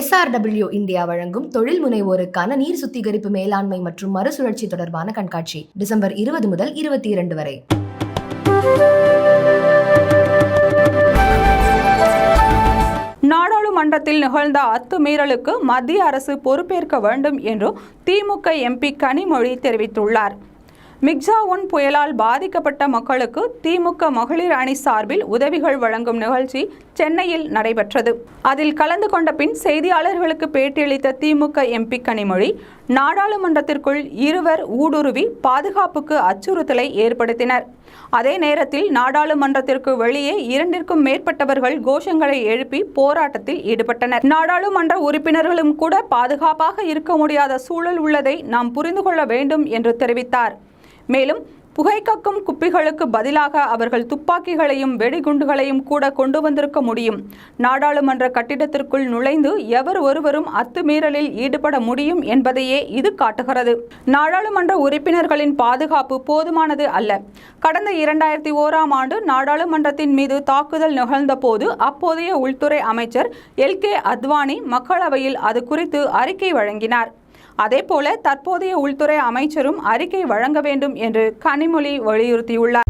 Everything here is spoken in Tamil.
SRW இந்தியா வழங்கும் தொழில் முனைவோருக்கான நீர் சுத்திகரிப்பு மேலாண்மை மற்றும் மறுசுழற்சி தொடர்பான கண்காட்சி டிசம்பர் 20 முதல் 22 வரை. நாடாளுமன்றத்தில் நிகழ்ந்த அத்துமீறலுக்கு மத்திய அரசு பொறுப்பேற்க வேண்டும் என்று திமுக MP கனிமொழி தெரிவித்துள்ளார். மிக்ஜா-1 புயலால் பாதிக்கப்பட்ட மக்களுக்கு திமுக மகளிர் அணி சார்பில் உதவிகள் வழங்கும் நிகழ்ச்சி சென்னையில் நடைபெற்றது. அதில் கலந்து கொண்ட பின் செய்தியாளர்களுக்கு பேட்டியளித்த திமுக MP கனிமொழி, நாடாளுமன்றத்திற்குள் இருவர் ஊடுருவி பாதுகாப்புக்கு அச்சுறுத்தலை ஏற்படுத்தினர். அதே நேரத்தில் நாடாளுமன்றத்திற்கு வெளியே 2க்கும் மேற்பட்டவர்கள் கோஷங்களை எழுப்பி போராட்டத்தில் ஈடுபட்டனர். நாடாளுமன்ற உறுப்பினர்களும் கூட பாதுகாப்பாக இருக்க முடியாத சூழல் உள்ளதை நாம் புரிந்து கொள்ள வேண்டும் என்று தெரிவித்தார். மேலும் புகைக்கக்கும் குப்பிகளுக்கு பதிலாக அவர்கள் துப்பாக்கிகளையும் வெடிகுண்டுகளையும் கூட கொண்டு வந்திருக்க முடியும். நாடாளுமன்ற கட்டிடத்திற்குள் நுழைந்து எவர் ஒருவரும் அத்துமீறலில் ஈடுபட முடியும் என்பதையே இது காட்டுகிறது. நாடாளுமன்ற உறுப்பினர்களின் பாதுகாப்பு போதுமானது அல்ல. கடந்த 2001ஆம் ஆண்டு நாடாளுமன்றத்தின் மீது தாக்குதல் நிகழ்ந்த போது அப்போதைய உள்துறை அமைச்சர் LK அத்வானி மக்களவையில் அது குறித்து அறிக்கை வழங்கினார். அதேபோல தற்போதைய உள்துறை அமைச்சரும் அறிக்கை வழங்க வேண்டும் என்று கனிமொழி வலியுறுத்தியுள்ளார்.